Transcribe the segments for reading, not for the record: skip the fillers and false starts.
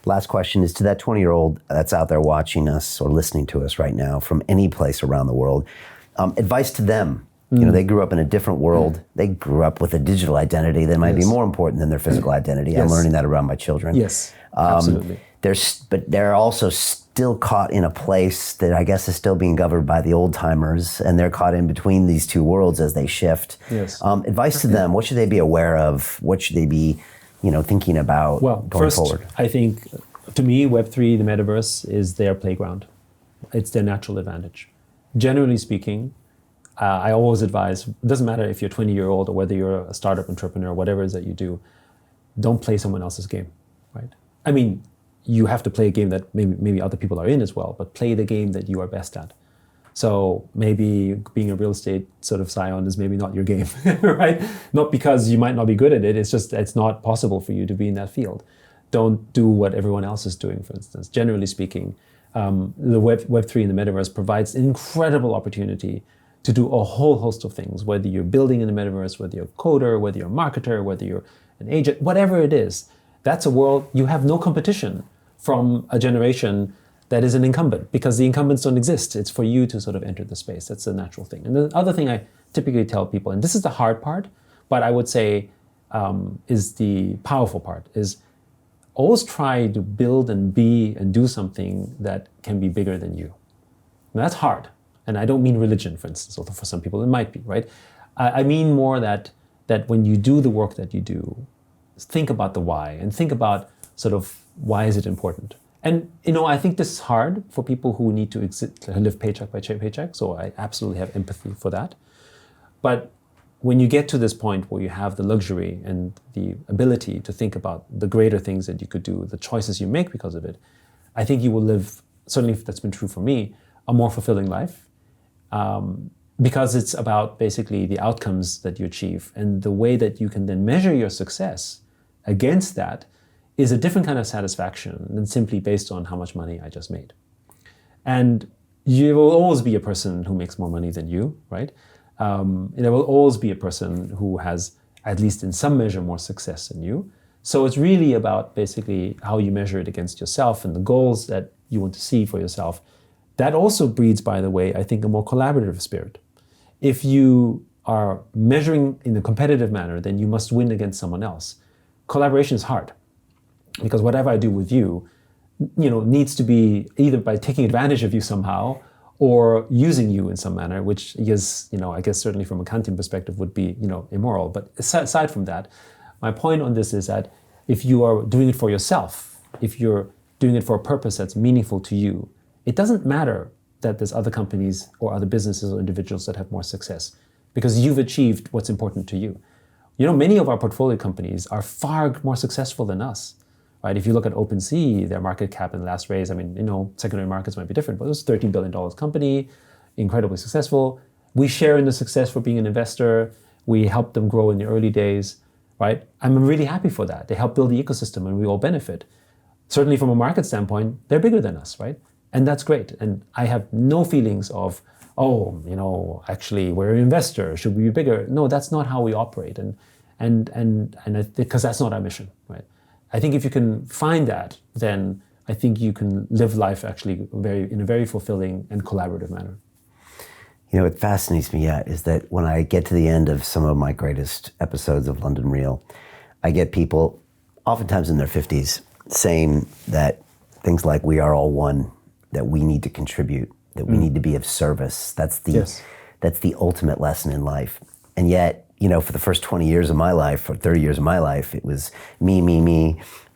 Last question is to that 20-year-old that's out there watching us or listening to us right now from any place around the world. Advice to them. You know, they grew up in a different world. They grew up with a digital identity that might be more important than their physical identity. I'm learning that around my children. Yes, absolutely. But they're also still caught in a place that I guess is still being governed by the old timers, and they're caught in between these two worlds as they shift. Yes. Advice to them: what should they be aware of? What should they be, thinking about going forward? I think, to me, Web3, the metaverse, is their playground. It's their natural advantage. Generally speaking, I always advise, it doesn't matter if you're 20-year-old or whether you're a startup entrepreneur, whatever it is that you do, don't play someone else's game, right? I mean, you have to play a game that maybe other people are in as well, but play the game that you are best at. So maybe being a real estate sort of scion is maybe not your game, right? Not because you might not be good at it, it's just it's not possible for you to be in that field. Don't do what everyone else is doing, for instance. Generally speaking, the Web3 and the metaverse provides an incredible opportunity to do a whole host of things, whether you're building in the metaverse, whether you're a coder, whether you're a marketer, whether you're an agent, whatever it is. That's a world you have no competition from a generation that is an incumbent, because the incumbents don't exist. It's for you to sort of enter the space. That's a natural thing. And the other thing I typically tell people, and this is the hard part, but I would say is the powerful part, is always try to build and be and do something that can be bigger than you. Now, that's hard. And I don't mean religion, for instance, although for some people it might be, right? I mean more that when you do the work that you do, think about the why and think about sort of why is it important. And I think this is hard for people who need to live paycheck by paycheck, so I absolutely have empathy for that. But when you get to this point where you have the luxury and the ability to think about the greater things that you could do, the choices you make because of it, I think you will live, certainly if that's been true for me, a more fulfilling life. Because it's about basically the outcomes that you achieve, and the way that you can then measure your success against that is a different kind of satisfaction than simply based on how much money I just made. And you will always be a person who makes more money than you, right? There will always be a person who has, at least in some measure, more success than you. So it's really about basically how you measure it against yourself and the goals that you want to see for yourself. That also breeds, by the way, I think, a more collaborative spirit. If you are measuring in a competitive manner, then you must win against someone else. Collaboration is hard, because whatever I do with you, needs to be either by taking advantage of you somehow or using you in some manner, which is, I guess certainly from a Kantian perspective would be, immoral. But aside from that, my point on this is that if you are doing it for yourself, if you're doing it for a purpose that's meaningful to you, it doesn't matter that there's other companies or other businesses or individuals that have more success, because you've achieved what's important to you. Many of our portfolio companies are far more successful than us, right? If you look at OpenSea, their market cap in the last raise, secondary markets might be different, but it was a $13 billion company, incredibly successful. We share in the success for being an investor. We help them grow in the early days, right? I'm really happy for that. They help build the ecosystem and we all benefit. Certainly from a market standpoint, they're bigger than us, right? And that's great. And I have no feelings of, actually we're an investor, should we be bigger? No, that's not how we operate. Because that's not our mission, right? I think if you can find that, then I think you can live life actually in a very fulfilling and collaborative manner. What fascinates me yet is that when I get to the end of some of my greatest episodes of London Real, I get people, oftentimes in their 50s, saying that things like we are all one, that we need to contribute, that we need to be of service. That's the ultimate lesson in life. And yet, for the first 20 years of my life, or 30 years of my life, it was me,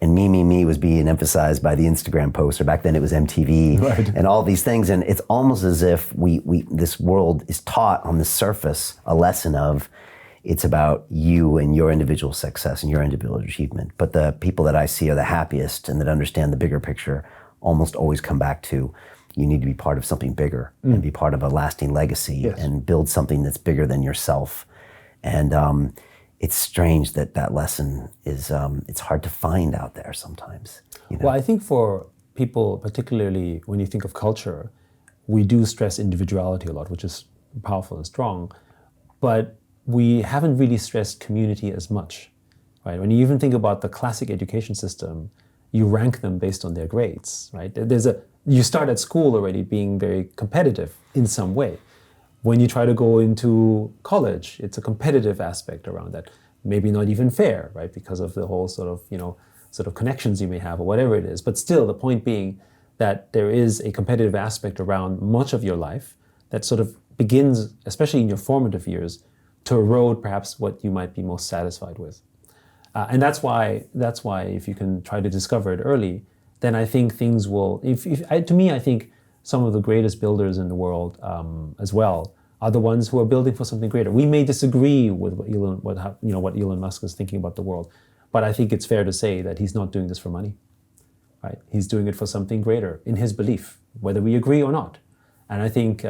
and me was being emphasized by the Instagram post, or back then it was MTV, right, and all these things. And it's almost as if this world is taught on the surface a lesson of it's about you and your individual success and your individual achievement. But the people that I see are the happiest and that understand the bigger picture almost always come back to, you need to be part of something bigger and be part of a lasting legacy and build something that's bigger than yourself. And it's strange that lesson is, it's hard to find out there sometimes. Well, I think for people, particularly when you think of culture, we do stress individuality a lot, which is powerful and strong, but we haven't really stressed community as much, right? When you even think about the classic education system, you rank them based on their grades, right? You start at school already being very competitive in some way. When you try to go into college, it's a competitive aspect around that. Maybe not even fair, right? Because of the whole sort of connections you may have or whatever it is. But still, the point being that there is a competitive aspect around much of your life that sort of begins, especially in your formative years, to erode perhaps what you might be most satisfied with. And that's why if you can try to discover it early, then I think things will, to me, I think some of the greatest builders in the world as well are the ones who are building for something greater. We may disagree with what Elon Musk is thinking about the world, but I think it's fair to say that he's not doing this for money, right? He's doing it for something greater in his belief, whether we agree or not. And I think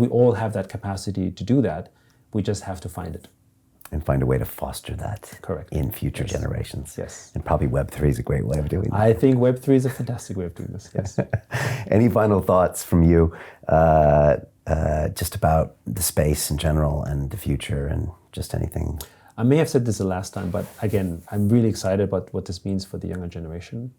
we all have that capacity to do that. We just have to find it. And find a way to foster that. Correct. In future generations. Yes. And probably Web3 is a great way of doing that. I think Web3 is a fantastic way of doing this, yes. Any final thoughts from you just about the space in general and the future and just anything? I may have said this the last time, but again, I'm really excited about what this means for the younger generation.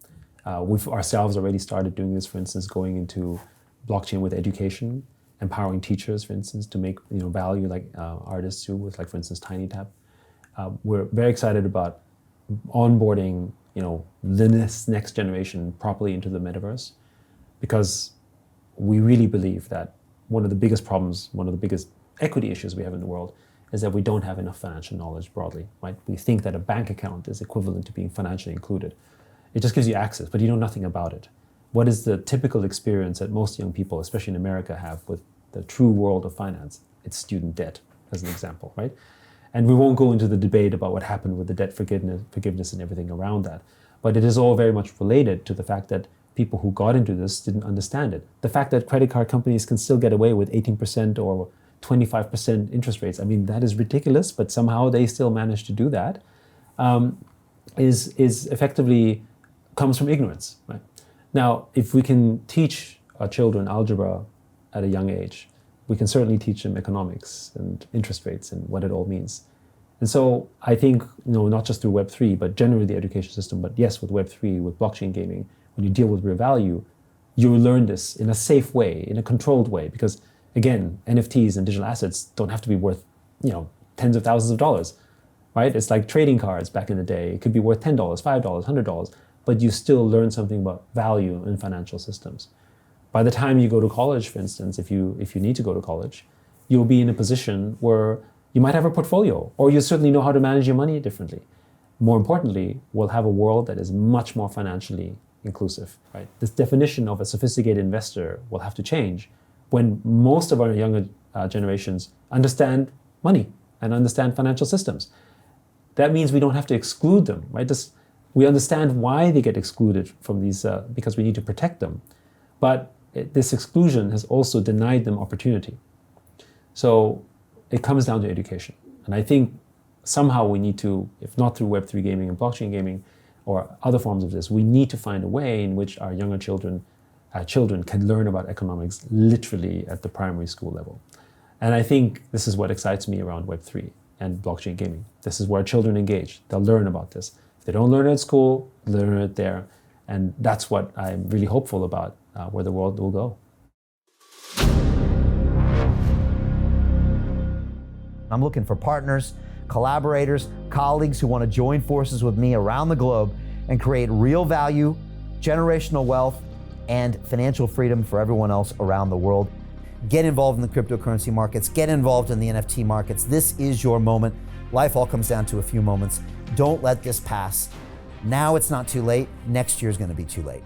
We've ourselves already started doing this, for instance, going into blockchain with education, empowering teachers, for instance, to make value like artists do with, like, for instance, TinyTap. We're very excited about onboarding this next generation properly into the metaverse, because we really believe that one of the biggest problems, one of the biggest equity issues we have in the world is that we don't have enough financial knowledge broadly, right? We think that a bank account is equivalent to being financially included. It just gives you access, but you know nothing about it. What is the typical experience that most young people, especially in America, have with the true world of finance? It's student debt, as an example, right? And we won't go into the debate about what happened with the debt forgiveness and everything around that. But it is all very much related to the fact that people who got into this didn't understand it. The fact that credit card companies can still get away with 18% or 25% interest rates, I mean, that is ridiculous, but somehow they still manage to do that, is effectively comes from ignorance, right? Now, if we can teach our children algebra at a young age, we can certainly teach them economics and interest rates and what it all means. And so I think, not just through Web3, but generally the education system, but yes, with Web3, with blockchain gaming, when you deal with real value, you learn this in a safe way, in a controlled way, because again, NFTs and digital assets don't have to be worth, tens of thousands of dollars, right? It's like trading cards back in the day. It could be worth $10, $5, $100, but you still learn something about value in financial systems. By the time you go to college, for instance, if you need to go to college, you'll be in a position where you might have a portfolio, or you certainly know how to manage your money differently. More importantly, we'll have a world that is much more financially inclusive, right? This definition of a sophisticated investor will have to change when most of our younger generations understand money and understand financial systems. That means we don't have to exclude them, right? We understand why they get excluded from these, because we need to protect them. But this exclusion has also denied them opportunity. So it comes down to education. And I think somehow we need to, if not through Web3 gaming and blockchain gaming or other forms of this, we need to find a way in which our younger children can learn about economics literally at the primary school level. And I think this is what excites me around Web3 and blockchain gaming. This is where children engage. They'll learn about this. If they don't learn it at school, they'll learn it there. And that's what I'm really hopeful about, where the world will go. I'm looking for partners, collaborators, colleagues who want to join forces with me around the globe and create real value, generational wealth, and financial freedom for everyone else around the world. Get involved in the cryptocurrency markets, get involved in the NFT markets. This is your moment. Life all comes down to a few moments. Don't let this pass. Now it's not too late. Next year's going to be too late.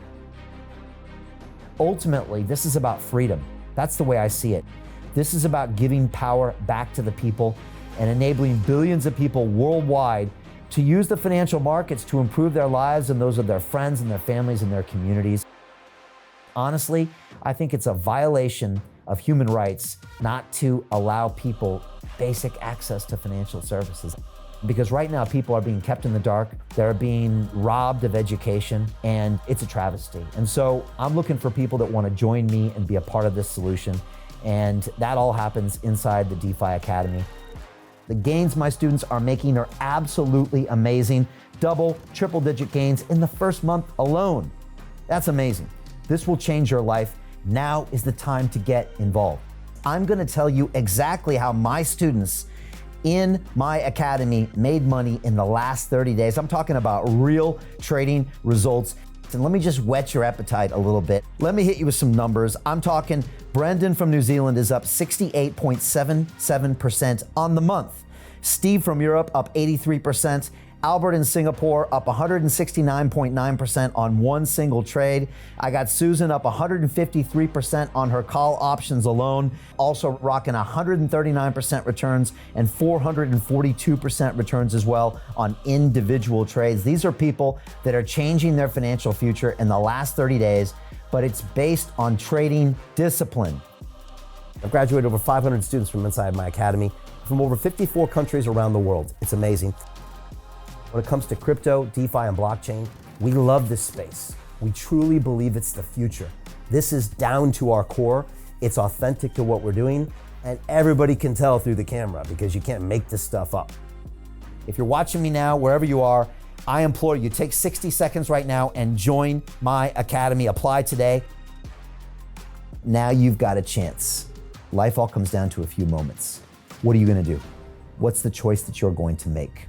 Ultimately, this is about freedom. That's the way I see it. This is about giving power back to the people and enabling billions of people worldwide to use the financial markets to improve their lives and those of their friends and their families and their communities. Honestly, I think it's a violation of human rights not to allow people basic access to financial services. Because right now people are being kept in the dark, they're being robbed of education, and it's a travesty. And so I'm looking for people that want to join me and be a part of this solution. And that all happens inside the DeFi Academy. The gains my students are making are absolutely amazing. Double, triple digit gains in the first month alone. That's amazing. This will change your life. Now is the time to get involved. I'm gonna tell you exactly how my students in my academy made money in the last 30 days. I'm talking about real trading results. And let me just whet your appetite a little bit. Let me hit you with some numbers. I'm talking Brendan from New Zealand is up 68.77% on the month. Steve from Europe up 83%. Albert in Singapore up 169.9% on one single trade. I got Susan up 153% on her call options alone, also rocking 139% returns and 442% returns as well on individual trades. These are people that are changing their financial future in the last 30 days, but it's based on trading discipline. I've graduated over 500 students from inside my academy from over 54 countries around the world. It's amazing. When it comes to crypto, DeFi, and blockchain, we love this space. We truly believe it's the future. This is down to our core. It's authentic to what we're doing, and everybody can tell through the camera because you can't make this stuff up. If you're watching me now, wherever you are, I implore you, take 60 seconds right now and join my academy. Apply today. Now you've got a chance. Life all comes down to a few moments. What are you gonna do? What's the choice that you're going to make?